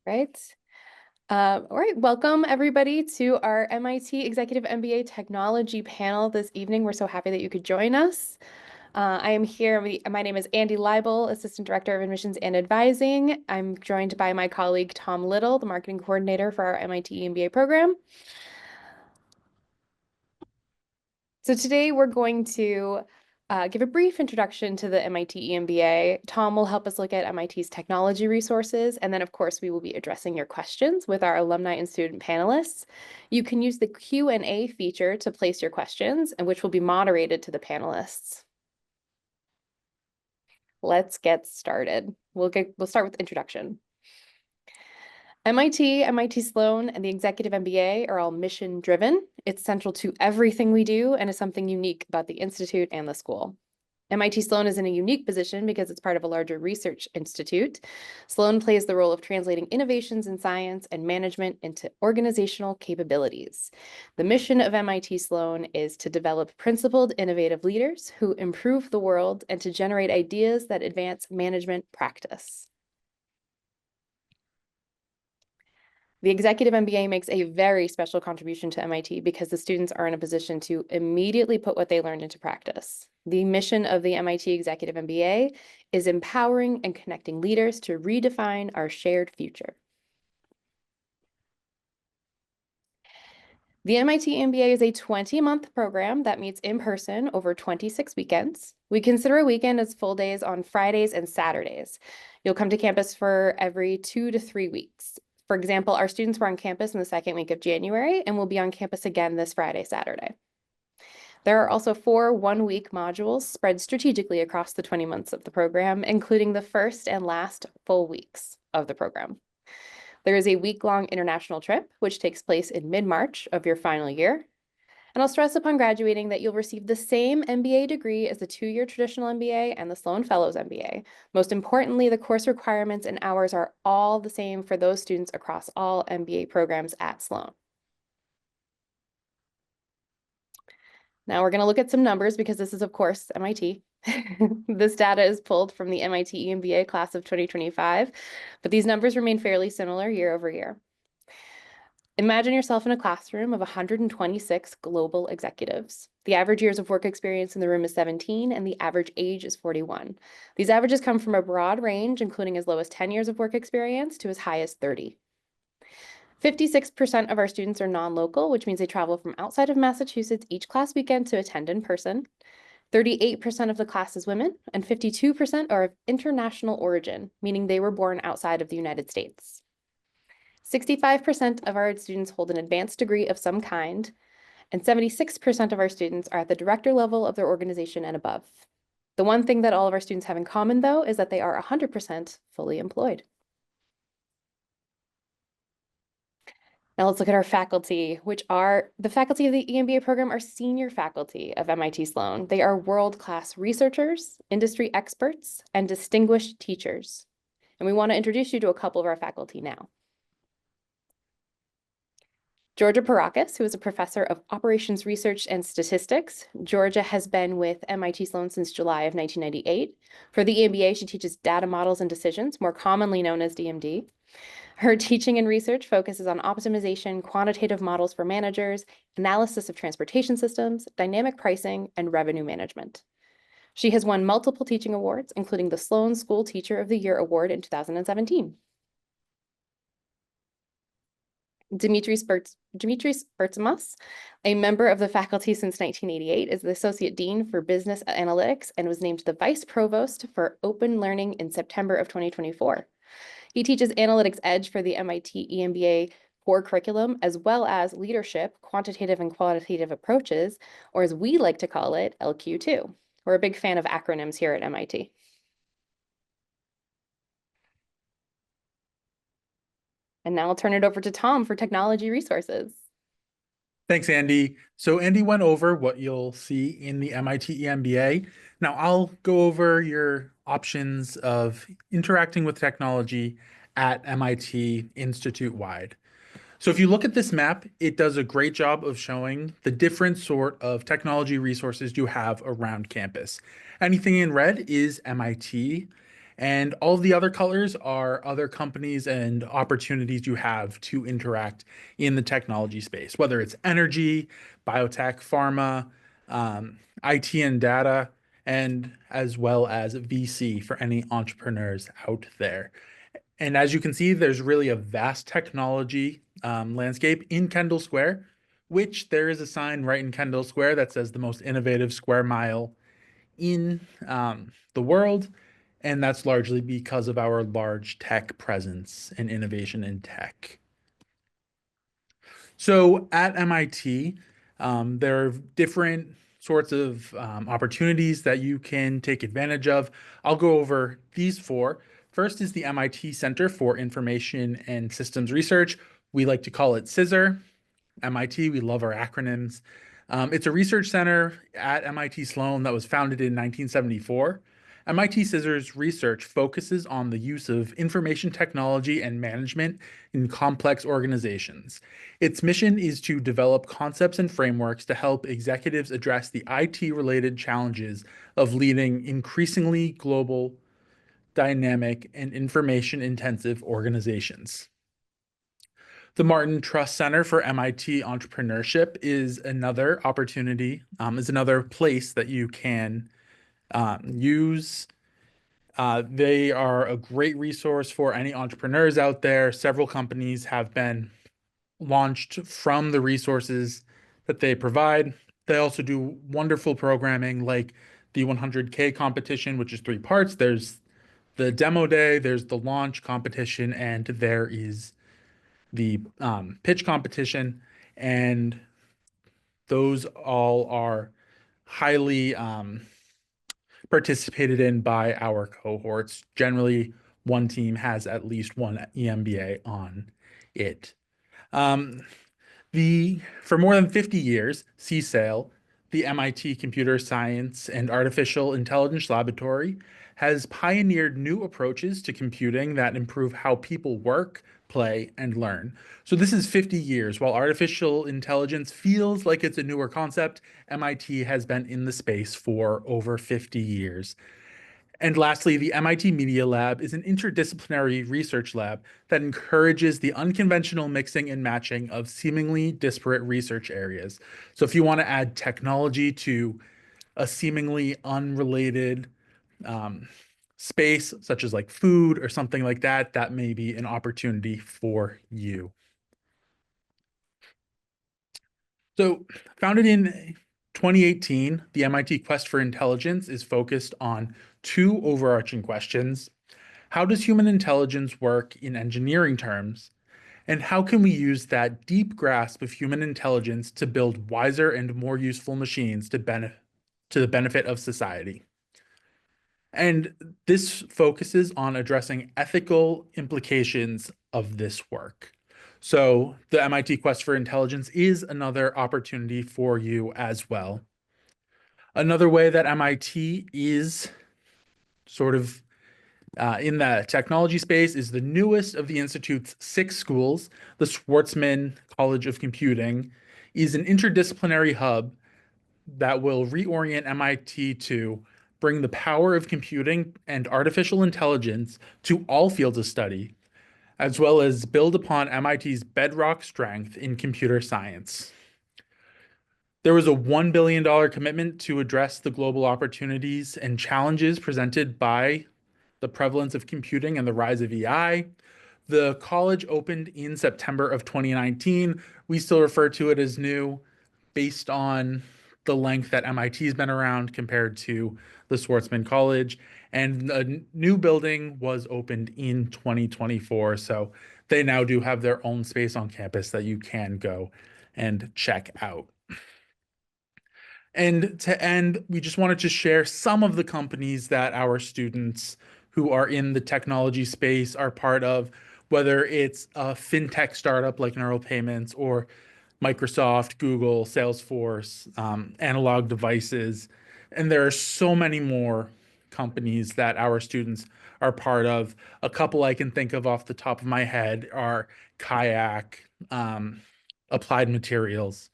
Right. All right, welcome everybody to our MIT Executive MBA Technology panel this evening. We're so happy that you could join us. I am here, my name is Andy Leibel, Assistant Director of Admissions and Advising. I'm joined by my colleague Tom Little, the Marketing Coordinator for our MIT EMBA program. So today we're going to give a brief introduction to the MIT EMBA. Tom will help us look at MIT's technology resources, and then of course we will be addressing your questions with our alumni and student panelists. You can use the Q&A feature to place your questions, and which will be moderated to the panelists. Let's get started. We'll start with the introduction. MIT, MIT Sloan, and the Executive MBA are all mission-driven. It's central to everything we do and is something unique about the institute and the school. MIT Sloan is in a unique position because it's part of a larger research institute. Sloan plays the role of translating innovations in science and management into organizational capabilities. The mission of MIT Sloan is to develop principled, innovative leaders who improve the world and to generate ideas that advance management practice. The Executive MBA makes a very special contribution to MIT because the students are in a position to immediately put what they learned into practice. The mission of the MIT Executive MBA is empowering and connecting leaders to redefine our shared future. The MIT MBA is a 20-month program that meets in person over 26 weekends. We consider a weekend as full days on Fridays and Saturdays. You'll come to campus for every 2 to 3 weeks. For example, our students were on campus in the second week of January and will be on campus again this Friday, Saturday. There are also 4 one-week modules spread strategically across the 20 months of the program, including the first and last full weeks of the program. There is a week-long international trip, which takes place in mid-March of your final year. And I'll stress upon graduating that you'll receive the same MBA degree as the 2-year traditional MBA and the Sloan Fellows MBA. Most importantly, the course requirements and hours are all the same for those students across all MBA programs at Sloan. Now we're going to look at some numbers because this is, of course, MIT. This data is pulled from the MIT EMBA class of 2025, but these numbers remain fairly similar year over year. Imagine yourself in a classroom of 126 global executives. The average years of work experience in the room is 17, and the average age is 41. These averages come from a broad range, including as low as 10 years of work experience to as high as 30. 56% of our students are non-local, which means they travel from outside of Massachusetts each class weekend to attend in person. 38% of the class is women, and 52% are of international origin, meaning they were born outside of the United States. 65% of our students hold an advanced degree of some kind, and 76% of our students are at the director level of their organization and above. The one thing that all of our students have in common, though, is that they are 100% fully employed. Now let's look at our faculty, which are the faculty of the EMBA program are senior faculty of MIT Sloan. They are world-class researchers, industry experts, and distinguished teachers. And we want to introduce you to a couple of our faculty now. Georgia Parakis, who is a professor of operations research and statistics. Georgia has been with MIT Sloan since July of 1998. For the EMBA, she teaches data models and decisions, more commonly known as DMD. Her teaching and research focuses on optimization, quantitative models for managers, analysis of transportation systems, dynamic pricing, and revenue management. She has won multiple teaching awards, including the Sloan School Teacher of the Year Award in 2017. Dimitris Bertsimas, a member of the faculty since 1988, is the Associate Dean for Business Analytics and was named the Vice Provost for Open Learning in September of 2024. He teaches Analytics Edge for the MIT EMBA core curriculum, as well as leadership, quantitative and qualitative approaches, or as we like to call it, LQ2. We're a big fan of acronyms here at MIT. And now I'll turn it over to Tom for technology resources. Thanks, Andy. So Andy went over what you'll see in the MIT EMBA. Now I'll go over your options of interacting with technology at MIT Institute-wide. So if you look at this map, it does a great job of showing the different sort of technology resources you have around campus. Anything in red is MIT, And all the other colors are other companies and opportunities you have to interact in the technology space, whether it's energy, biotech, pharma, IT and data, and as well as VC for any entrepreneurs out there. And as you can see, there's really a vast technology landscape in Kendall Square, which there is a sign right in Kendall Square that says the most innovative square mile in the world. And that's largely because of our large tech presence and innovation in tech. So at MIT, there are different sorts of opportunities that you can take advantage of. I'll go over these four. First is the MIT Center for Information and Systems Research. We like to call it CISR. MIT, we love our acronyms. It's a research center at MIT Sloan that was founded in 1974. MIT CISR's research focuses on the use of information technology and management in complex organizations. Its mission is to develop concepts and frameworks to help executives address the IT-related challenges of leading increasingly global, dynamic, and information-intensive organizations. The Martin Trust Center for MIT Entrepreneurship is another opportunity, is another place that you can use. They are a great resource for any entrepreneurs out there. Several companies have been launched from the resources that they provide. They also do wonderful programming like the 100K competition, which is three parts. There's the demo day, there's the launch competition, and there is the pitch competition, and those all are highly participated in by our cohorts. Generally, one team has at least one EMBA on it. Um, for more than 50 years, CSAIL, the MIT Computer Science and Artificial Intelligence Laboratory, has pioneered new approaches to computing that improve how people work, play, and learn. So this is 50 years. While artificial intelligence feels like it's a newer concept, MIT has been in the space for over 50 years. And lastly, the MIT Media Lab is an interdisciplinary research lab that encourages the unconventional mixing and matching of seemingly disparate research areas. So if you want to add technology to a seemingly unrelated space, such as like food or something like that, that may be an opportunity for you. So founded in 2018, the MIT Quest for Intelligence is focused on two overarching questions. How does human intelligence work in engineering terms? And how can we use that deep grasp of human intelligence to build wiser and more useful machines to the benefit of society? And this focuses on addressing ethical implications of this work. So the MIT Quest for Intelligence is another opportunity for you as well. Another way that MIT is sort of in the technology space is the newest of the Institute's 6 schools, the Schwarzman College of Computing, is an interdisciplinary hub that will reorient MIT to bring the power of computing and artificial intelligence to all fields of study, as well as build upon MIT's bedrock strength in computer science. There was a $1 billion commitment to address the global opportunities and challenges presented by the prevalence of computing and the rise of AI. The college opened in September of 2019. We still refer to it as new based on the length that MIT has been around compared to the Schwarzman College. And a new building was opened in 2024. So they now do have their own space on campus that you can go and check out. And to end, we just wanted to share some of the companies that our students who are in the technology space are part of, whether it's a fintech startup like Neural Payments or Microsoft, Google, Salesforce, Analog Devices. And there are so many more companies that our students are part of. A couple I can think of off the top of my head are Kayak, Applied Materials,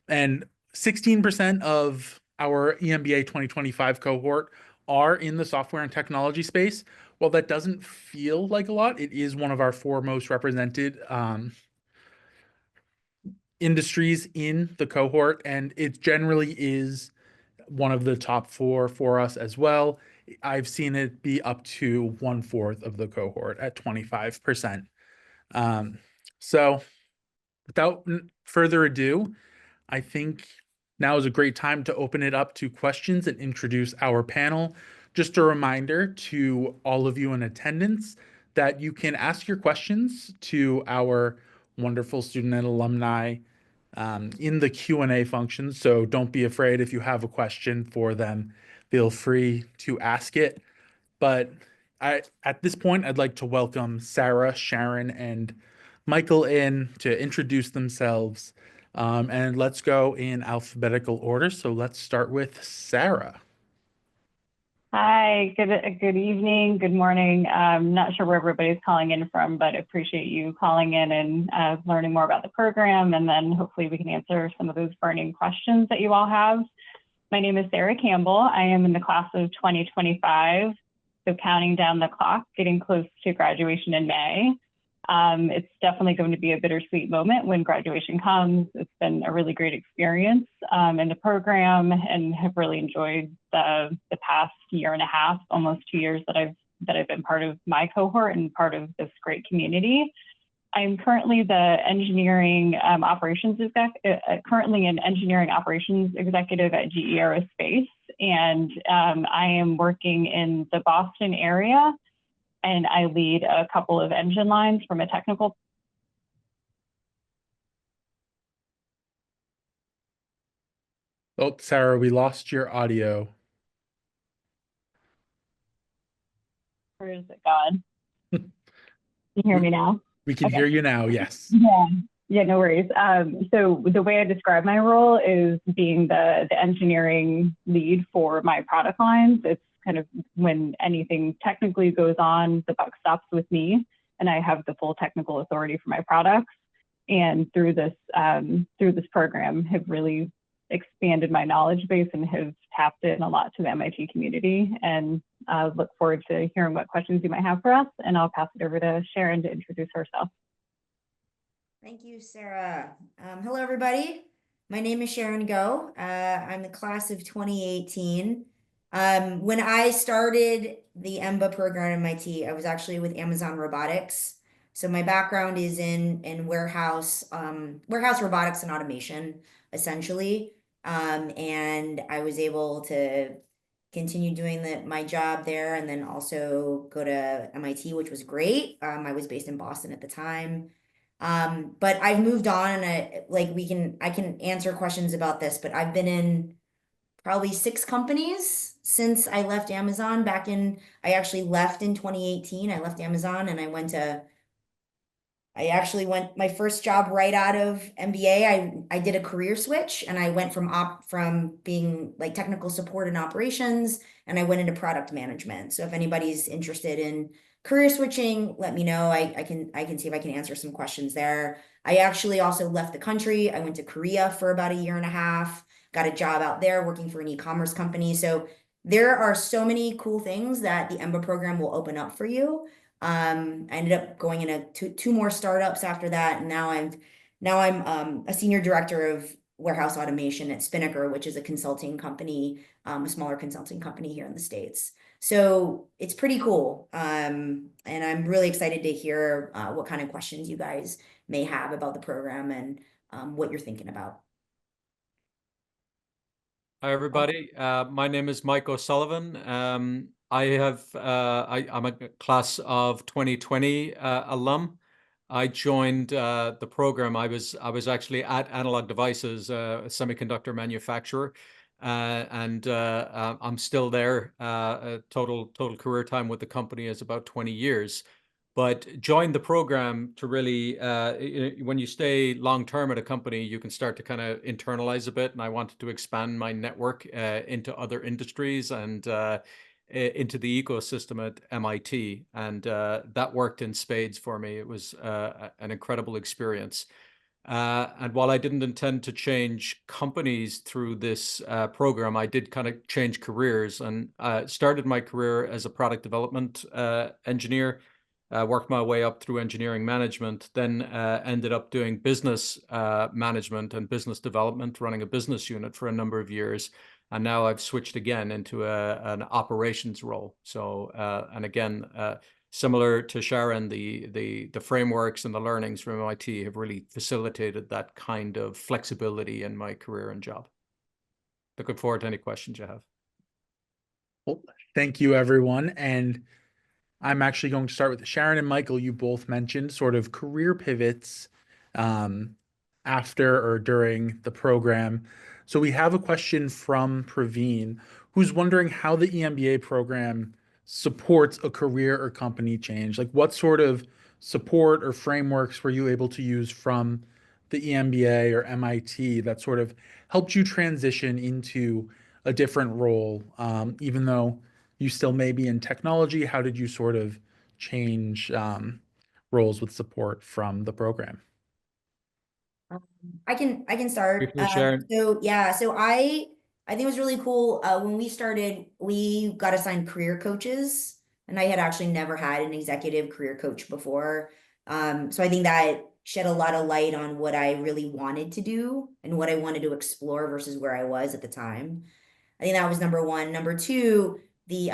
and 16% of our EMBA 2025 cohort are in the software and technology space, While that doesn't feel like a lot, it is one of our four most represented industries in the cohort, and it generally is one of the top four for us as well. I've seen it be up to 1/4 of the cohort at 25%. Um, so without further ado, I think now is a great time to open it up to questions and introduce our panel. Just a reminder to all of you in attendance that you can ask your questions to our wonderful student and alumni in the Q&A function. So don't be afraid if you have a question for them, feel free to ask it. But at this point, I'd like to welcome Sarah, Sharon, and Michael in to introduce themselves. And let's go in alphabetical order. So let's start with Sarah. Hi, good evening, good morning. I'm not sure where everybody's calling in from, but appreciate you calling in and learning more about the program, and then hopefully we can answer some of those burning questions that you all have. My name is Sarah Campbell. I am in the class of 2025, so counting down the clock, getting close to graduation in May. It's definitely going to be a bittersweet moment when graduation comes. It's been a really great experience in the program, and have really enjoyed the past year and a half, almost 2 years that I've been part of my cohort and part of this great community. I'm currently the engineering operations currently an engineering operations executive at GE Aerospace, and I am working in the Boston area, and I lead a couple of engine lines from a technical. Oh, Sarah, we lost your audio. Where is it gone? Can you hear me now? We can Okay. hear you now, yes. Yeah, no worries. So the way I describe my role is being the engineering lead for my product lines. It's kind of when anything technically goes on, the buck stops with me, and I have the full technical authority for my products. And through this program, have really expanded my knowledge base and have tapped in a lot to the MIT community. And look forward to hearing what questions you might have for us. And I'll pass it over to Sharon to introduce herself. Thank you, Sarah. Hello, everybody. My name is Sharon Go. I'm the class of 2018. When I started the EMBA program at MIT, I was actually with Amazon Robotics. So my background is in warehouse robotics and automation, essentially. And I was able to continue doing my job there, and then also go to MIT, which was great. I was based in Boston at the time. But I've moved on, and I can answer questions about this, but I've been in probably 6 companies since I left Amazon I actually left in 2018. I left Amazon and I actually went my first job right out of MBA. I did a career switch, and I went from being like technical support and operations, and I went into product management. So if anybody's interested in career switching, let me know. I can see if I can answer some questions there. I actually also left the country. I went to Korea for about a year and a half, got a job out there working for an e-commerce company. So there are so many cool things that the EMBA program will open up for you. I ended up going into two more startups after that, and now I'm a senior director of warehouse automation at Spinnaker, which is a consulting company, a smaller consulting company here in the States. So it's pretty cool, and I'm really excited to hear what kind of questions you guys may have about the program and what you're thinking about. Hi, everybody. My name is Mike O'Sullivan. I'm a class of 2020 alum. I joined the program. I was actually at Analog Devices, a semiconductor manufacturer, and I'm still there. Total career time with the company is about 20 years. But joined the program to really, when you stay long term at a company, you can start to kind of internalize a bit. And I wanted to expand my network into other industries and into the ecosystem at MIT. And that worked in spades for me. It was an incredible experience. And while I didn't intend to change companies through this program, I did kind of change careers, and started my career as a product development engineer, worked my way up through engineering management, then ended up doing business management and business development, running a business unit for a number of years. And now I've switched again into an operations role. So, and again, similar to Sharon, the frameworks and the learnings from MIT have really facilitated that kind of flexibility in my career and job. Looking forward to any questions you have. Well, thank you, everyone. And I'm actually going to start with Sharon and Michael. You both mentioned sort of career pivots after or during the program. So we have a question from Praveen, who's wondering how the EMBA program supports a career or company change. Like, what sort of support or frameworks were you able to use from the EMBA or MIT that sort of helped you transition into a different role, even though you still may be in technology? How did you sort of change roles with support from the program? I can start. Briefly, Sharon. So yeah, so I think it was really cool. When we started, we got assigned career coaches, and I had actually never had an executive career coach before. So I think that shed a lot of light on what I really wanted to do and what I wanted to explore versus where I was at the time. I think that was number one. Number two, the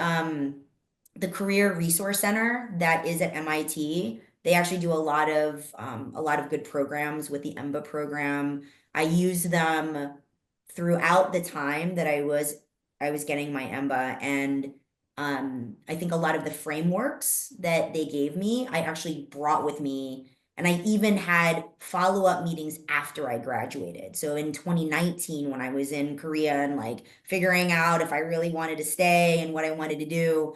Career Resource Center that is at MIT, they actually do a lot of good programs with the EMBA program. I used them throughout the time that I was getting my EMBA, and I think a lot of the frameworks that they gave me, I actually brought with me. And I even had follow-up meetings after I graduated. So in 2019, when I was in Korea and like figuring out if I really wanted to stay and what I wanted to do,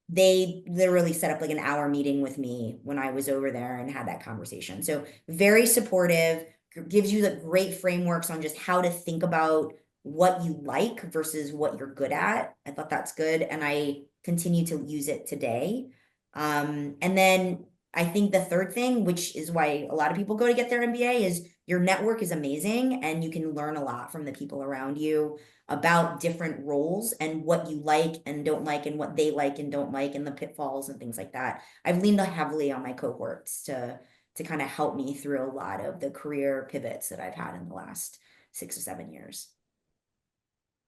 they literally set up like an hour meeting with me when I was over there and had that conversation. So very supportive, gives you the great frameworks on just how to think about what you like versus what you're good at. I thought that's good, and I continue to use it today. And then I think the third thing, which is why a lot of people go to get their MBA, is your network is amazing and you can learn a lot from the people around you about different roles and what you like and don't like and what they like and don't like and the pitfalls and things like that. I've leaned heavily on my cohorts to kind of help me through a lot of the career pivots that I've had in the last 6 or 7 years.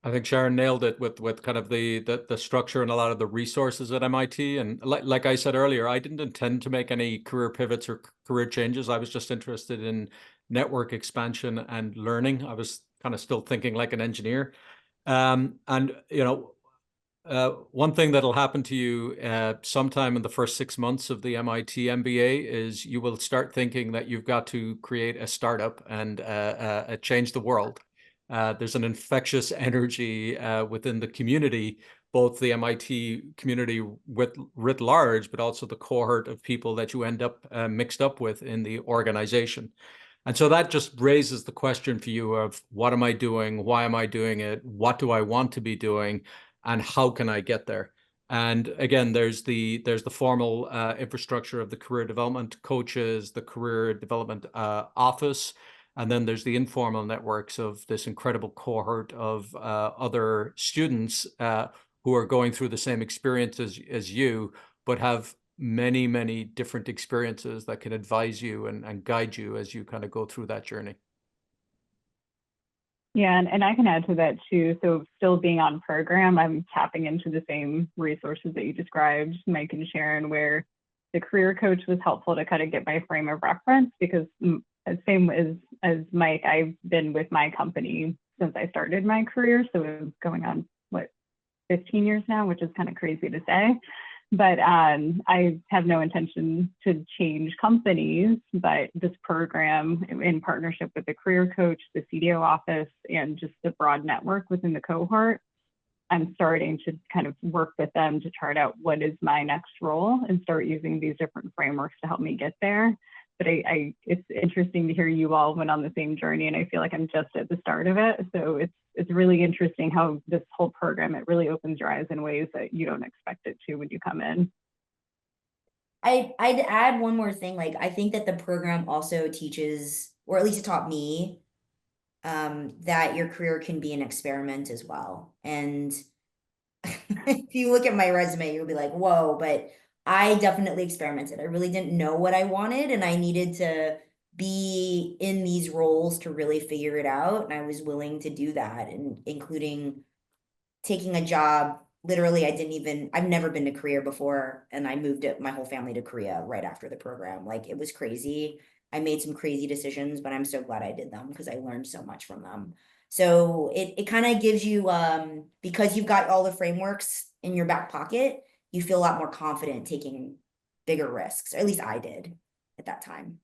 I think Sharon nailed it with kind of the structure and a lot of the resources at MIT. And like I said earlier, I didn't intend to make any career pivots or career changes. I was just interested in network expansion and learning. I was kind of still thinking like an engineer. And you know, one thing that'll happen to you sometime in the first 6 months of the MIT MBA is you will start thinking that you've got to create a startup and change the world. There's an infectious energy within the community, both the MIT community writ large, but also the cohort of people that you end up mixed up with in the organization. And so that just raises the question for you of what am I doing? Why am I doing it? What do I want to be doing? And how can I get there? And again, there's the formal infrastructure of the career development coaches, the career development office, and then there's the informal networks of this incredible cohort of other students who are going through the same experiences as you, but have many, many different experiences that can advise you and guide you as you kind of go through that journey. Yeah, and I can add to that too. So still being on program, I'm tapping into the same resources that you described, Mike and Sharon, where the career coach was helpful to kind of get my frame of reference, because same as Mike, I've been with my company since I started my career. So it's going on, 15 years now, which is kind of crazy to say. But I have no intention to change companies, but this program in partnership with the career coach, the CDO office, and just the broad network within the cohort, I'm starting to kind of work with them to chart out what is my next role and start using these different frameworks to help me get there. But it's interesting to hear you all went on the same journey, and I feel like I'm just at the start of it. So it's really interesting how this whole program, it really opens your eyes in ways that you don't expect it to when you come in. I'd add one more thing. Like, I think that the program also teaches, or at least it taught me, that your career can be an experiment as well. And if you look at my resume, you'll be like, whoa, but I definitely experimented. I really didn't know what I wanted, and I needed to be in these roles to really figure it out. And I was willing to do that, and including taking a job. Literally, I've never been to Korea before, and I moved my whole family to Korea right after the program. Like, it was crazy. I made some crazy decisions, but I'm so glad I did them because I learned so much from them. So it kind of gives you, because you've got all the frameworks in your back pocket, you feel a lot more confident taking bigger risks. Or at least I did at that time.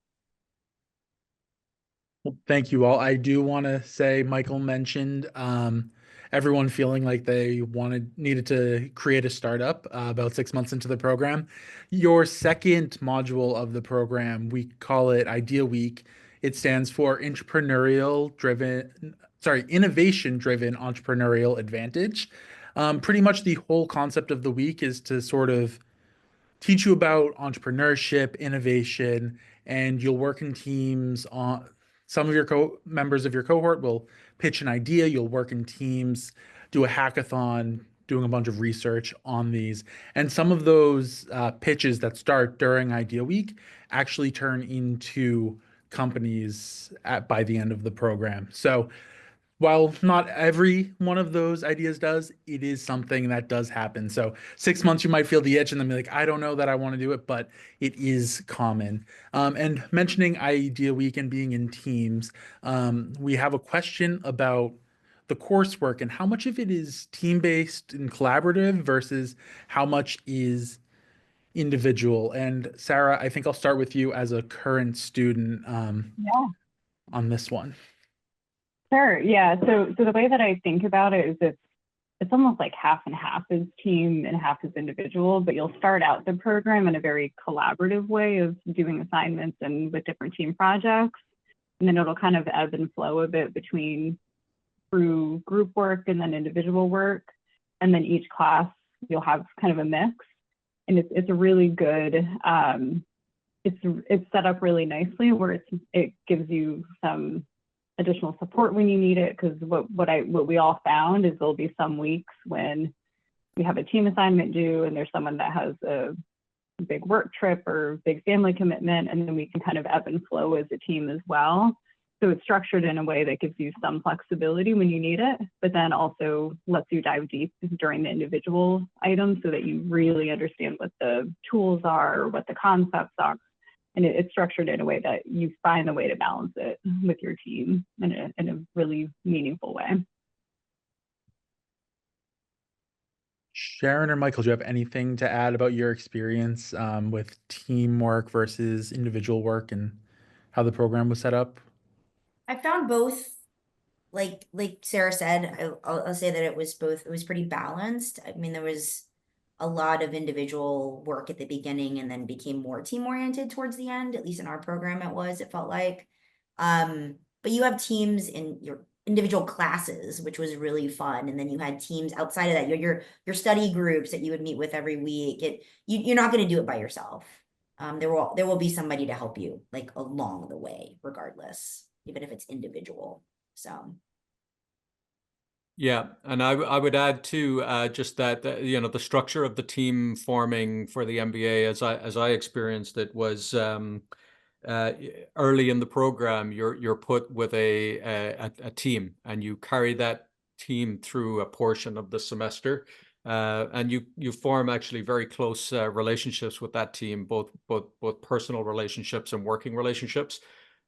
Well, thank you all. I do want to say Michael mentioned everyone feeling like they needed to create a startup about 6 months into the program. Your second module of the program, we call it Idea Week. It stands for Innovation Driven Entrepreneurial Advantage. Pretty much the whole concept of the week is to sort of teach you about entrepreneurship, innovation, and you'll work in teams on some of your members of your cohort will pitch an idea. You'll work in teams, do a hackathon, doing a bunch of research on these. And some of those pitches that start during Idea Week actually turn into companies by the end of the program. So while not every one of those ideas does, it is something that does happen. So 6 months, you might feel the itch and then be like, I don't know that I want to do it, but it is common. And mentioning Idea Week and being in teams, we have a question about the coursework and how much of it is team-based and collaborative versus how much is individual. And Sarah, I think I'll start with you as a current student Yeah. on this one. Sure. Yeah. So the way that I think about it is it's almost like half and half is team and half is individual, but you'll start out the program in a very collaborative way of doing assignments and with different team projects. And then it'll kind of ebb and flow a bit between through group work and then individual work. And then each class you'll have kind of a mix. And it's a really good, it's set up really nicely where it gives you some additional support when you need it, because what we all found is there'll be some weeks when we have a team assignment due and there's someone that has a big work trip or big family commitment, and then we can kind of ebb and flow as a team as well. So it's structured in a way that gives you some flexibility when you need it, but then also lets you dive deep during the individual items so that you really understand what the tools are or what the concepts are. And it's structured in a way that you find a way to balance it with your team in a really meaningful way. Sharon or Michael, do you have anything to add about your experience with teamwork versus individual work and how the program was set up? I found both, like Sarah said, I'll say that it was both. It was pretty balanced. I mean, there was a lot of individual work at the beginning and then became more team oriented towards the end. At least in our program, it felt like. But you have teams in your individual classes, which was really fun, and then you had teams outside of that. Your study groups that you would meet with every week. You're not going to do it by yourself. There will be somebody to help you like along the way, regardless, even if it's individual. So. Yeah, and I would add too, just that the structure of the team forming for the MBA, as I experienced it, was early in the program. You're put with a team, and you carry that team through a portion of the semester, and you form actually very close relationships with that team, both personal relationships and working relationships.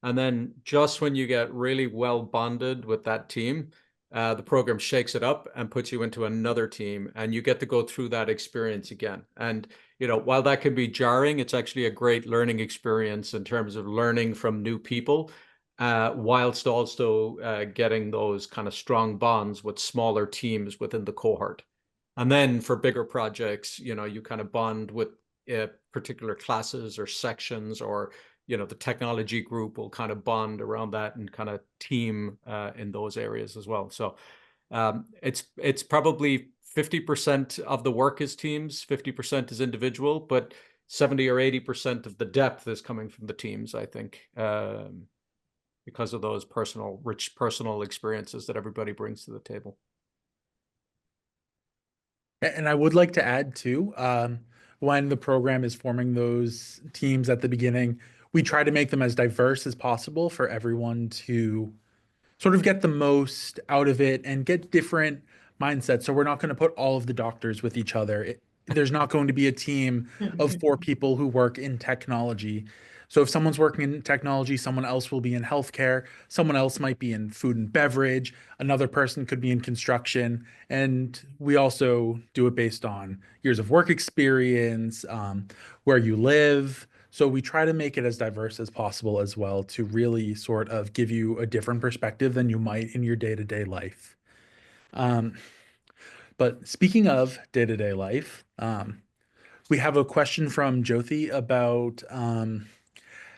And then just when you get really well bonded with that team, the program shakes it up and puts you into another team, and you get to go through that experience again. And while that can be jarring, it's actually a great learning experience in terms of learning from new people, whilst also getting those kind of strong bonds with smaller teams within the cohort. And then for bigger projects, you kind of bond with particular classes or sections, or the technology group will kind of bond around that and kind of team in those areas as well. So it's probably 50% of the work is teams, 50% is individual, but 70 or 80% of the depth is coming from the teams, I think, because of those rich personal experiences that everybody brings to the table. And I would like to add too, when the program is forming those teams at the beginning, we try to make them as diverse as possible for everyone to sort of get the most out of it and get different mindsets. So we're not going to put all of the doctors with each other. There's not going to be a team of 4 people who work in technology. So if someone's working in technology, someone else will be in healthcare, someone else might be in food and beverage, another person could be in construction. And we also do it based on years of work experience, where you live. So we try to make it as diverse as possible as well to really sort of give you a different perspective than you might in your day-to-day life. But speaking of day-to-day life, we have a question from Jyothi about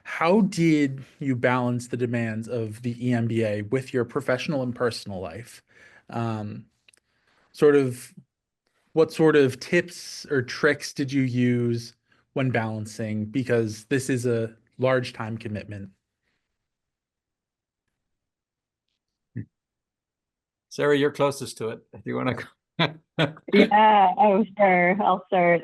how did you balance the demands of the EMBA with your professional and personal life? Sort of what sort of tips or tricks did you use when balancing? Because this is a large time commitment. Sarah, you're closest to it. Do you want to? Yeah, oh, sure. I'll start.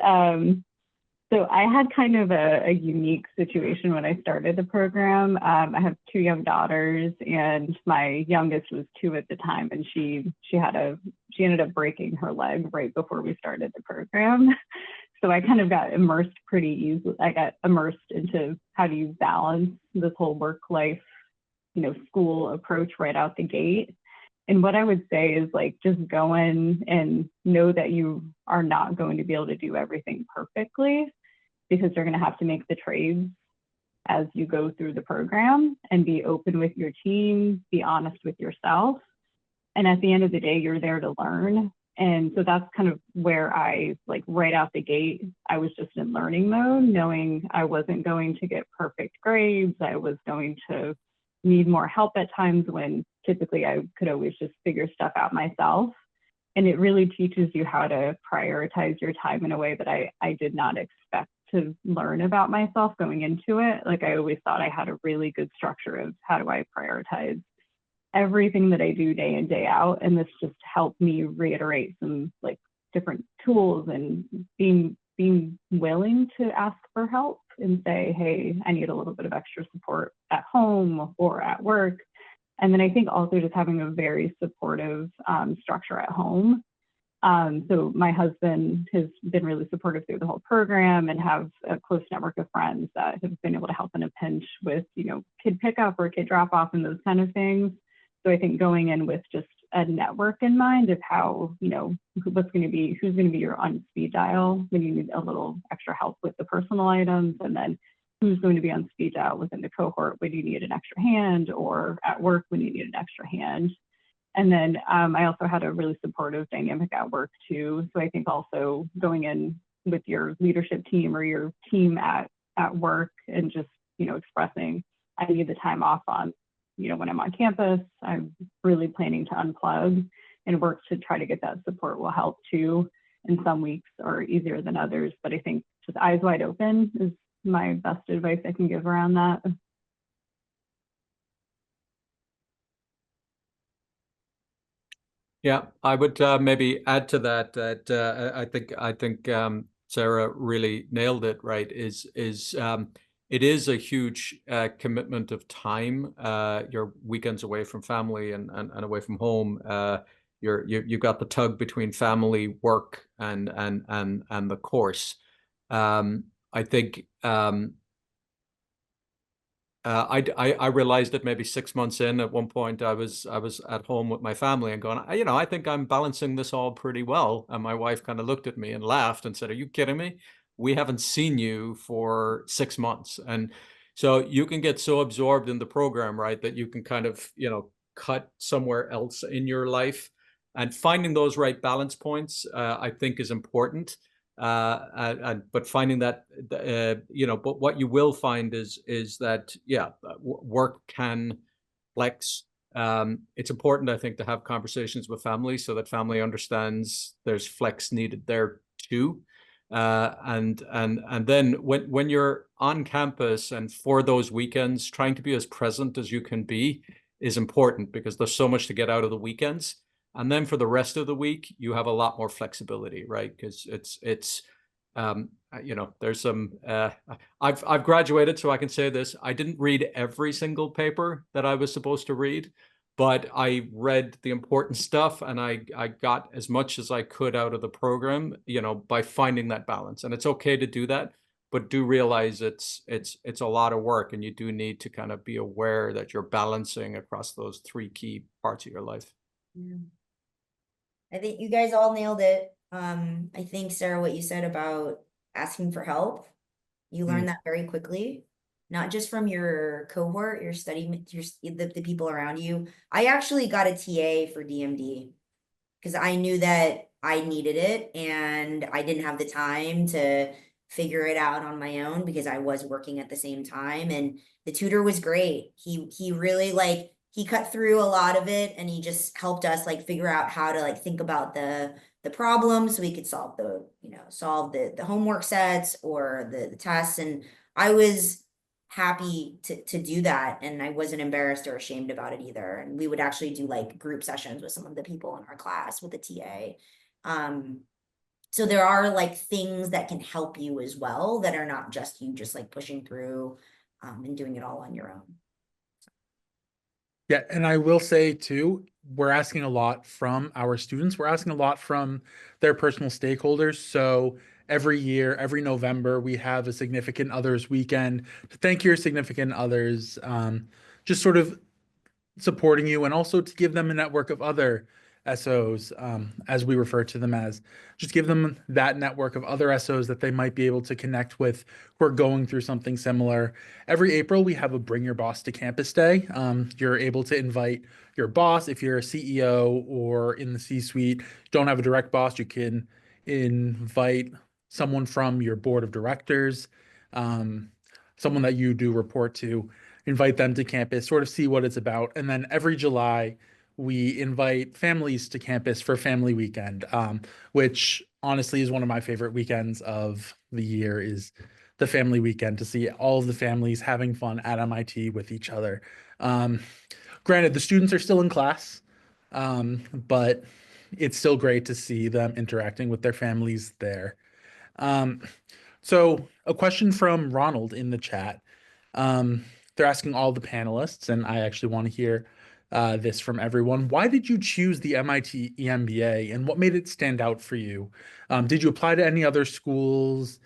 So I had kind of a unique situation when I started the program. I have 2 young daughters, and my youngest was 2 at the time, and she ended up breaking her leg right before we started the program. So I kind of got immersed pretty easily. I got immersed into how do you balance this whole work life, school approach right out the gate. And what I would say is like, just go in and know that you are not going to be able to do everything perfectly, because you're going to have to make the trades as you go through the program, and be open with your team, be honest with yourself. And at the end of the day, you're there to learn. And so that's kind of where I, like, right out the gate, I was just in learning mode, knowing I wasn't going to get perfect grades. I was going to need more help at times, when typically I could always just figure stuff out myself. And it really teaches you how to prioritize your time in a way that I did not expect to learn about myself going into it. Like, I always thought I had a really good structure of how do I prioritize everything that I do day in, day out. And this just helped me reiterate some like different tools, and being willing to ask for help and say, hey, I need a little bit of extra support at home or at work. And then I think also just having a very supportive structure at home. So my husband has been really supportive through the whole program, and have a close network of friends that have been able to help in a pinch with, kid pickup or kid drop off and those kind of things. So I think going in with just a network in mind of how, who's going to be your on speed dial when you need a little extra help with the personal items, and then who's going to be on speed dial within the cohort when you need an extra hand, or at work when you need an extra hand. And then I also had a really supportive dynamic at work too. So I think also going in with your leadership team or your team at work, and just, expressing, I need the time off on, when I'm on campus, I'm really planning to unplug and work to try to get that support will help too. And some weeks are easier than others, but I think just eyes wide open is my best advice I can give around that. Yeah, I would maybe add to that I think Sarah really nailed it. Right? It is a huge commitment of time. Your weekends away from family and away from home. You've got the tug between family, work, and the course. I think. I realized it maybe 6 months in. At one point, I was at home with my family and going, I think I'm balancing this all pretty well. And my wife kind of looked at me and laughed and said, "Are you kidding me? We haven't seen you for 6 months." And so you can get so absorbed in the program, right, that you can kind of, cut somewhere else in your life. And finding those right balance points, I think, is important. But finding that, but what you will find is that, work can flex. It's important, I think, to have conversations with family so that family understands there's flex needed there too. And then when you're on campus and for those weekends, trying to be as present as you can be is important because there's so much to get out of the weekends. And then for the rest of the week, you have a lot more flexibility, right? Because it's there's some I've graduated, so I can say this. I didn't read every single paper that I was supposed to read, but I read the important stuff and I got as much as I could out of the program, by finding that balance. And it's okay to do that, but do realize it's a lot of work, and you do need to kind of be aware that you're balancing across those three key parts of your life. Yeah. I think you guys all nailed it. I think, Sarah, what you said about asking for help, you learn that very quickly, not just from your cohort, your the people around you. I actually got a TA for DMD because I knew that I needed it and I didn't have the time to figure it out on my own because I was working at the same time. And the tutor was great. He really he cut through a lot of it and he just helped us figure out how to think about the problem so we could solve the homework sets or the tests. And I was happy to do that, and I wasn't embarrassed or ashamed about it either. And we would actually do group sessions with some of the people in our class with the TA. So there are things that can help you as well that are not just you just pushing through and doing it all on your own. Yeah, and I will say too, we're asking a lot from our students. We're asking a lot from their personal stakeholders. So every year, every November, we have a significant others weekend to thank your significant others, just sort of supporting you, and also to give them a network of other SOs, as we refer to them as. Just give them that network of other SOs that they might be able to connect with who are going through something similar. Every April, we have a Bring Your Boss to Campus Day. You're able to invite your boss if you're a CEO or in the C-suite. Don't have a direct boss, you can invite someone from your board of directors, someone that you do report to, invite them to campus, sort of see what it's about. And then every July, we invite families to campus for family weekend, which honestly is one of my favorite weekends of the year, is the family weekend, to see all of the families having fun at MIT with each other. Granted, the students are still in class, but it's still great to see them interacting with their families there. So a question from Ronald in the chat. They're asking all the panelists, and I actually want to hear this from everyone. Why did you choose the MIT EMBA, and what made it stand out for you? Did you apply to any other schools?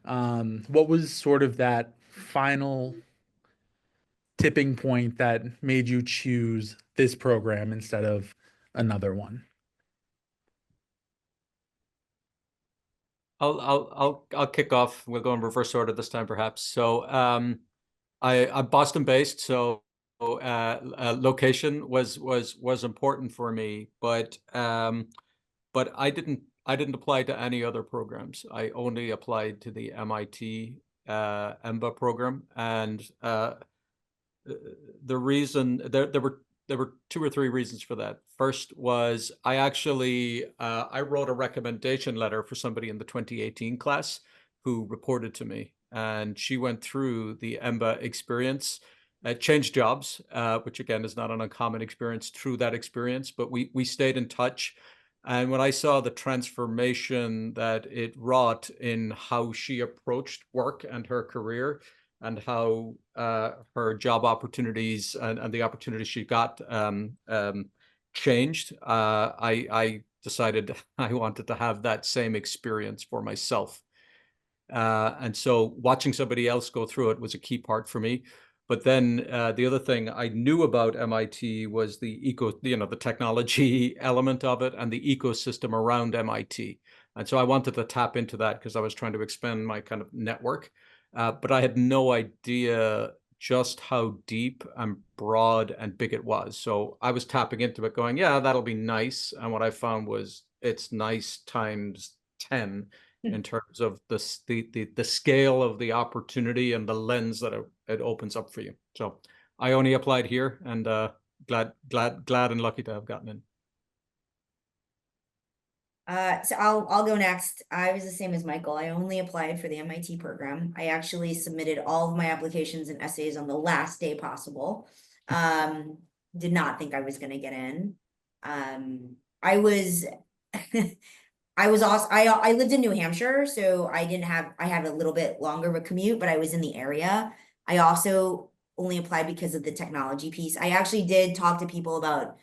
What was sort of that final tipping point that made you choose this program instead of another one? I'll kick off. We'll go in reverse order this time, perhaps. So I'm Boston based, so location was important for me, but I didn't apply to any other programs. I only applied to the MIT EMBA program, and the reason there were two or three reasons for that. First was I actually I wrote a recommendation letter for somebody in the 2018 class who reported to me, and she went through the EMBA experience, changed jobs, which again is not an uncommon experience, through that experience, but we stayed in touch. And when I saw the transformation that it wrought in how she approached work and her career, and how her job opportunities and the opportunities she got changed, I decided I wanted to have that same experience for myself. And so watching somebody else go through it was a key part for me. But then the other thing I knew about MIT was the the technology element of it and the ecosystem around MIT. And so I wanted to tap into that because I was trying to expand my kind of network. But I had no idea just how deep and broad and big it was. So I was tapping into it going, yeah, that'll be nice. And what I found was it's nice times 10 in terms of the scale of the opportunity and the lens that it opens up for you. So I only applied here, and glad and lucky to have gotten in. So I'll go next. I was the same as Michael. I only applied for the MIT program. I actually submitted all of my applications and essays on the last day possible. Did not think I was going to get in. I was I was also I lived in New Hampshire, so I had a little bit longer of a commute, but I was in the area. I also only applied because of the technology piece. I actually did talk to people about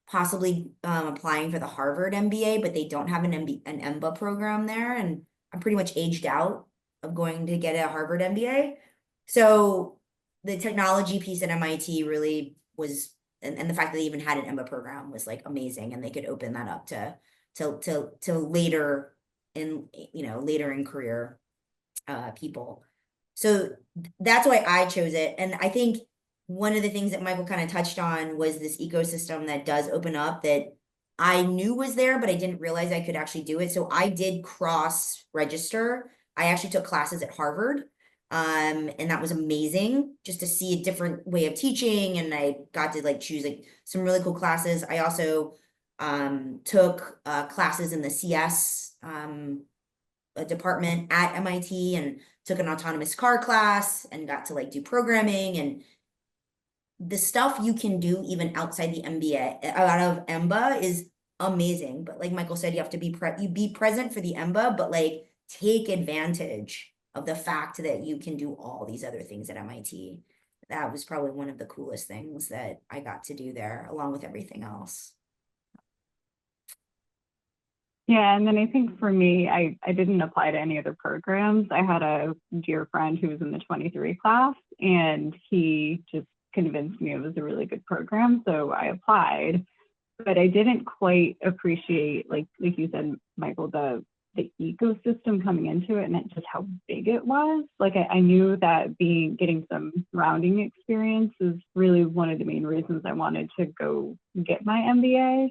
possibly applying for the Harvard MBA, but they don't have an EMBA program there, and I'm pretty much aged out of going to get a Harvard MBA. So the technology piece at MIT really was, and the fact that they even had an EMBA program was like amazing, and they could open that up to later in career people. So that's why I chose it. And I think one of the things that Michael kind of touched on was this ecosystem that does open up that I knew was there, but I didn't realize I could actually do it. So I did cross register. I actually took classes at Harvard. And that was amazing just to see a different way of teaching. And I got to like choose like some really cool classes. I also took classes in the CS department at MIT and took an autonomous car class and got to like do programming and the stuff you can do even outside the MBA out of EMBA is amazing. But like Michael said, you have to be present for the EMBA, but like take advantage of the fact that you can do all these other things at MIT. That was probably one of the coolest things that I got to do there, along with everything else. Yeah, and then I think for me, I didn't apply to any other programs. I had a dear friend who was in the 23 class, and he just convinced me it was a really good program, so I applied. But I didn't quite appreciate, like you said, Michael, the ecosystem coming into it and just how big it was. Like I knew that getting some rounding experience is really one of the main reasons I wanted to go get my MBA.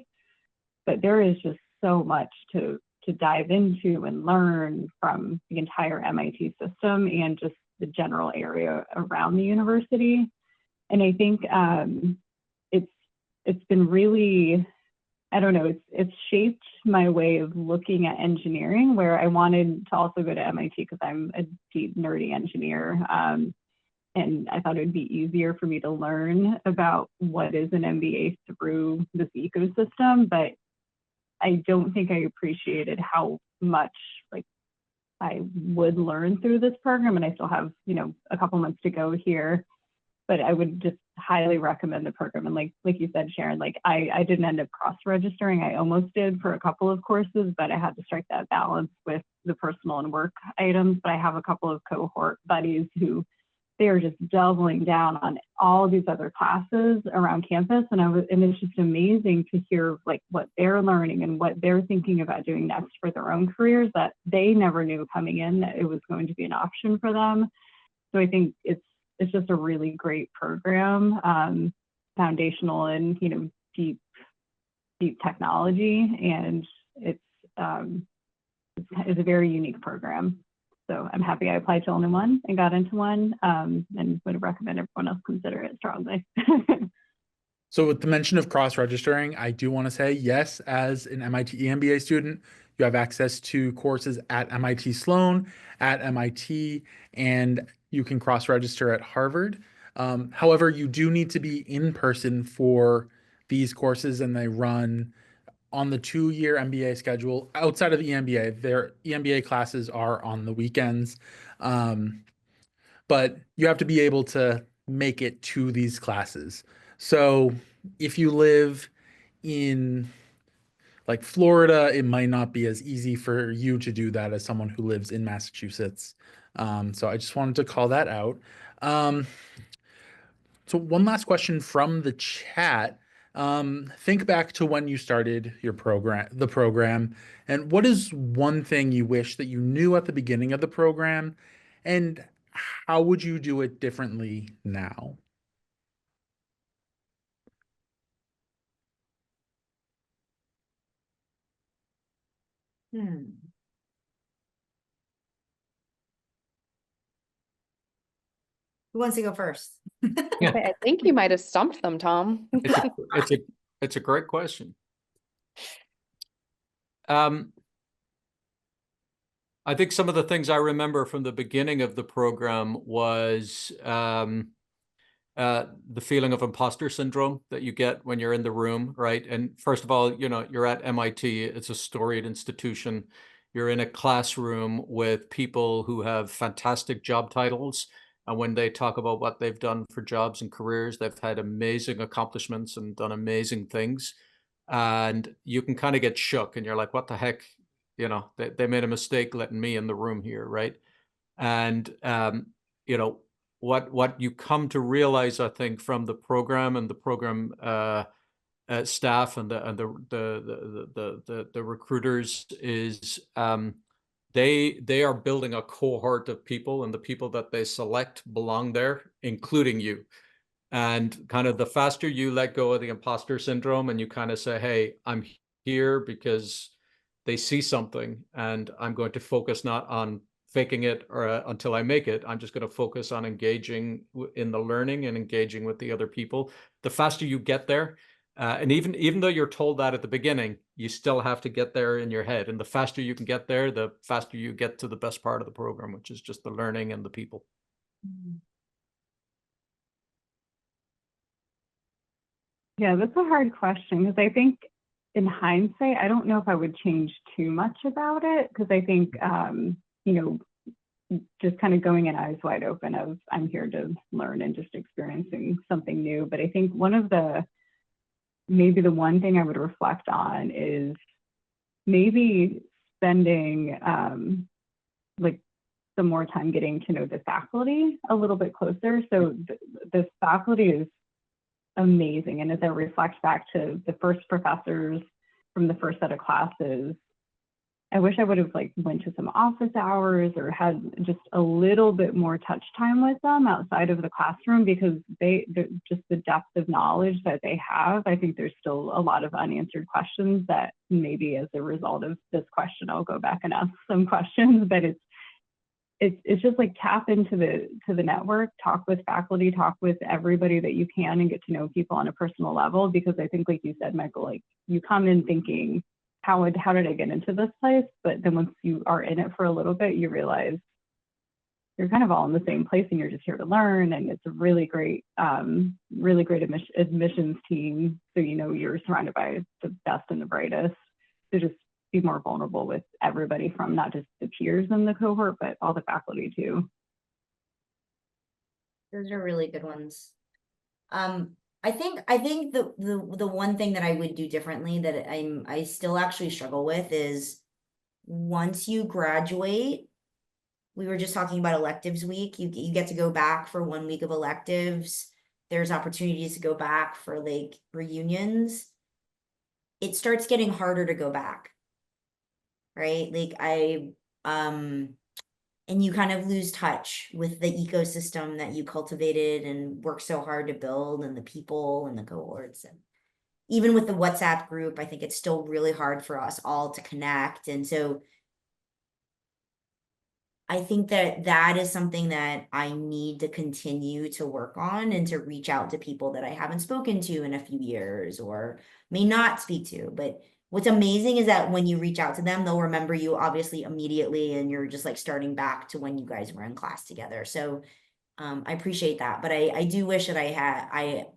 But there is just so much to dive into and learn from the entire MIT system and just the general area around the university. And I think it's been really, I don't know, it's shaped my way of looking at engineering, where I wanted to also go to MIT because I'm a deep nerdy engineer. And I thought it would be easier for me to learn about what is an MBA through this ecosystem. But I don't think I appreciated how much like I would learn through this program. And I still have, a couple months to go here, but I would just highly recommend the program. And like you said, Sharon, like I didn't end up cross-registering. I almost did for a couple of courses, but I had to strike that balance with the personal and work items. But I have a couple of cohort buddies who they are just doubling down on all these other classes around campus. And it's just amazing to hear like what they're learning and what they're thinking about doing next for their own careers that they never knew coming in that it was going to be an option for them. So I think it's just a really great program, foundational in, deep technology. And it's a very unique program. So I'm happy I applied to only one and got into one, and would recommend everyone else consider it strongly. So with the mention of cross-registering, I do want to say, yes, as an MIT EMBA student, you have access to courses at MIT Sloan, at MIT, and you can cross-register at Harvard. However, you do need to be in person for these courses, and they run on the 2-year MBA schedule. Outside of the EMBA, their EMBA classes are on the weekends, but you have to be able to make it to these classes. So if you live in like Florida, it might not be as easy for you to do that as someone who lives in Massachusetts. So I just wanted to call that out. So one last question from the chat. Think back to when you started the program, and what is one thing you wish that you knew at the beginning of the program, and how would you do it differently now? Who wants to go first? I think you might have stumped them, Tom. It's a great question. I think some of the things I remember from the beginning of the program was the feeling of imposter syndrome that you get when you're in the room, right? And first of all, you know, you're at MIT, it's a storied institution. You're in a classroom with people who have fantastic job titles. And when they talk about what they've done for jobs and careers, they've had amazing accomplishments and done amazing things. And you can kind of get shook and you're like, what the heck? You know, they made a mistake letting me in the room here, right? And you know, what you come to realize, I think, from the program and the program staff and the recruiters is they are building a cohort of people, and the people that they select belong there, including you. And kind of the faster you let go of the imposter syndrome and you kind of say, hey, I'm here because they see something, and I'm going to focus not on faking it or until I make it. I'm just going to focus on engaging in the learning and engaging with the other people. The faster you get there, and even though you're told that at the beginning, you still have to get there in your head. And the faster you can get there, the faster you get to the best part of the program, which is just the learning and the people. Yeah, that's a hard question because I think in hindsight, I don't know if I would change too much about it because I think, you know, just kind of going in eyes wide open of I'm here to learn and just experiencing something new. But I think maybe the one thing I would reflect on is maybe spending like some more time getting to know the faculty a little bit closer. So the faculty is amazing. And as I reflect back to the first professors from the first set of classes, I wish I would have like went to some office hours or had just a little bit more touch time with them outside of the classroom, because just the depth of knowledge that they have. I think there's still a lot of unanswered questions that maybe as a result of this question, I'll go back and ask some questions, but it's just like tap into the network, talk with faculty, talk with everybody that you can, and get to know people on a personal level. Because I think, like you said, Michael, like you come in thinking, how did I get into this place? But then once you are in it for a little bit, you realize you're kind of all in the same place and you're just here to learn. And it's a really great admissions team. So, you know, you're surrounded by the best and the brightest to just be more vulnerable with everybody, from not just the peers in the cohort, but all the faculty too. Those are really good ones. I think the one thing that I would do differently that I still actually struggle with is once you graduate, we were just talking about electives week. You get to go back for 1 week of electives. There's opportunities to go back for like reunions. It starts getting harder to go back, right? Like and you kind of lose touch with the ecosystem that you cultivated and worked so hard to build, and the people and the cohorts. And even with the WhatsApp group, I think it's still really hard for us all to connect. And so I think that is something that I need to continue to work on, and to reach out to people that I haven't spoken to in a few years or may not speak to. But what's amazing is that when you reach out to them, they'll remember you obviously immediately, and you're just like starting back to when you guys were in class together. So I appreciate that. But I do wish that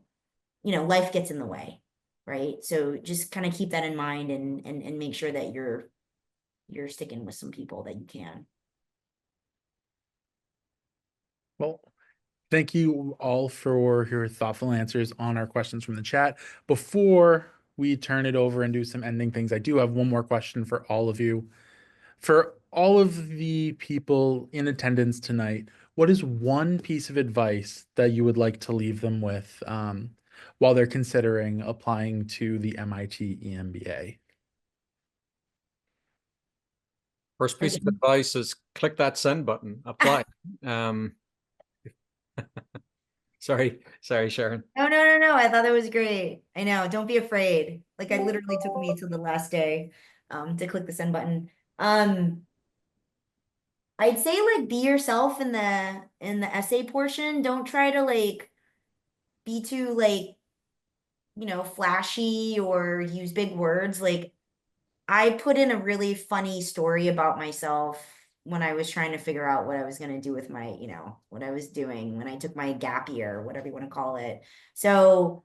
you know, life gets in the way, right? So just kind of keep that in mind and make sure that you're sticking with some people that you can. Well, thank you all for your thoughtful answers on our questions from the chat. Before we turn it over and do some ending things, I do have one more question for all of you. For all of the people in attendance tonight, what is one piece of advice that you would like to leave them with while they're considering applying to the MIT EMBA? First piece of advice is click that send button, apply. Sorry, Sharon. No. I thought it was great. I know. Don't be afraid. Like, it literally took me to the last day to click the send button. I'd say like be yourself in the essay portion. Don't try to like be too like, you know, flashy or use big words. Like, I put in a really funny story about myself when I was trying to figure out what I was going to do with my, what I was doing when I took my gap year, whatever you want to call it. So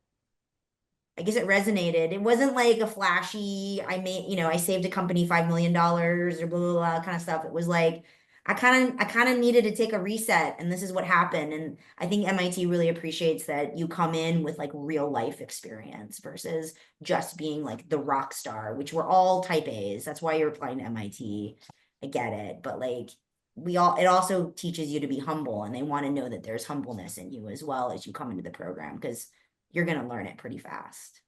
I guess it resonated. It wasn't like a flashy, I saved a company $5 million or blah, blah, blah kind of stuff. It was like, I kind of needed to take a reset, and this is what happened. And I think MIT really appreciates that you come in with like real life experience versus just being like the rock star, which we're all type A's. That's why you're applying to MIT. I get it. But like it also teaches you to be humble, and they want to know that there's humbleness in you as well as you come into the program, because you're going to learn it pretty fast.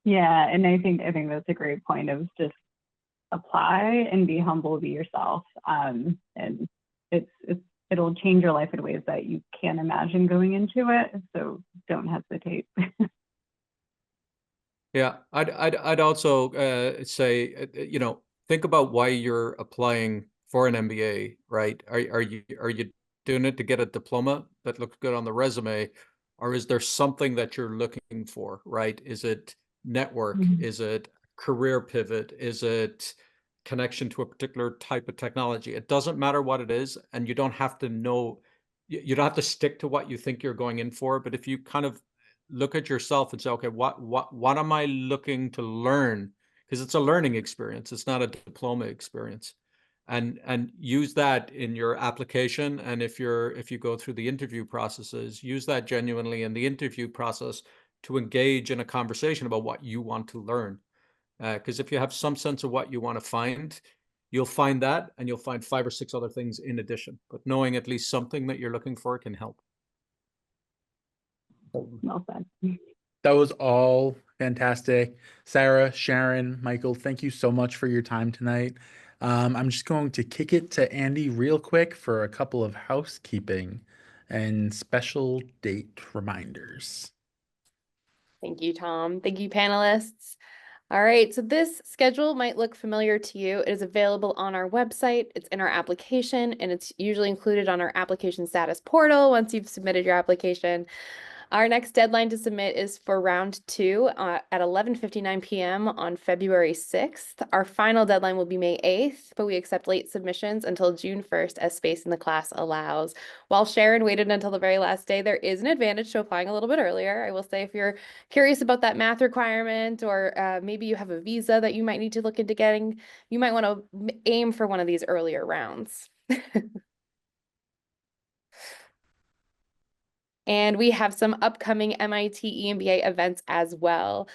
Yeah, and I think that's a great point of just apply and be humble, be yourself. And it'll change your life in ways that you can't imagine going into it. So don't hesitate. Yeah, I'd also say, think about why you're applying for an MBA, right? Are you doing it to get a diploma that looks good on the resume, or is there something that you're looking for, right? Is it network? Mhm. Is it career pivot? Is it connection to a particular type of technology? It doesn't matter what it is, and you don't have to know, you don't have to stick to what you think you're going in for, but if you kind of look at yourself and say, okay, what am I looking to learn? Because it's a learning experience. It's not a diploma experience. And use that in your application. And if you go through the interview processes, use that genuinely in the interview process to engage in a conversation about what you want to learn. Because if you have some sense of what you want to find, you'll find that, and you'll find 5 or 6 other things in addition. But knowing at least something that you're looking for can help. Well said. That was all fantastic. Sarah, Sharon, Michael, thank you so much for your time tonight. I'm just going to kick it to Andy real quick for a couple of housekeeping and special date reminders. Thank you, Tom. Thank you, panelists. All right, so this schedule might look familiar to you. It is available on our website, it's in our application, and it's usually included on our application status portal once you've submitted your application. Our next deadline to submit is for round 2 at 11:59 p.m. on February 6th. Our final deadline will be May 8th, but we accept late submissions until June 1st as space in the class allows. While Sharon waited until the very last day, there is an advantage to applying a little bit earlier. I will say, if you're curious about that math requirement, or maybe you have a visa that you might need to look into getting, you might want to aim for one of these earlier rounds. And we have some upcoming MIT EMBA events as well.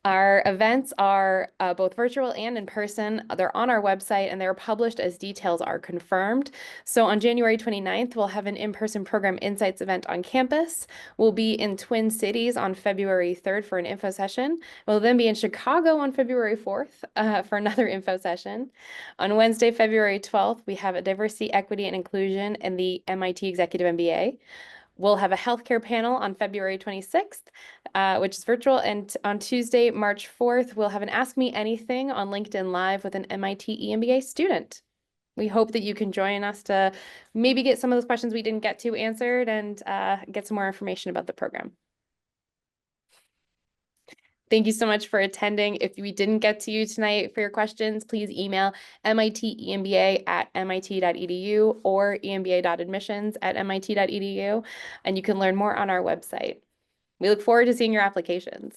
Our events are both virtual and in person. They're on our website, and they're published as details are confirmed. So on January 29th, we'll have an in-person program insights event on campus. We'll be in Twin Cities on February 3rd for an info session. We'll then be in Chicago on February 4th for another info session. On Wednesday, February 12th, we have a diversity, equity, and inclusion in the MIT Executive MBA. We'll have a healthcare panel on February 26th, which is virtual. And on Tuesday, March 4th, we'll have an Ask Me Anything on LinkedIn Live with an MIT EMBA student. We hope that you can join us to maybe get some of those questions we didn't get to answered, and get some more information about the program. Thank you so much for attending. If we didn't get to you tonight for your questions, please email mitemba@mit.edu or emba.admissions@mit.edu, and you can learn more on our website. We look forward to seeing your applications.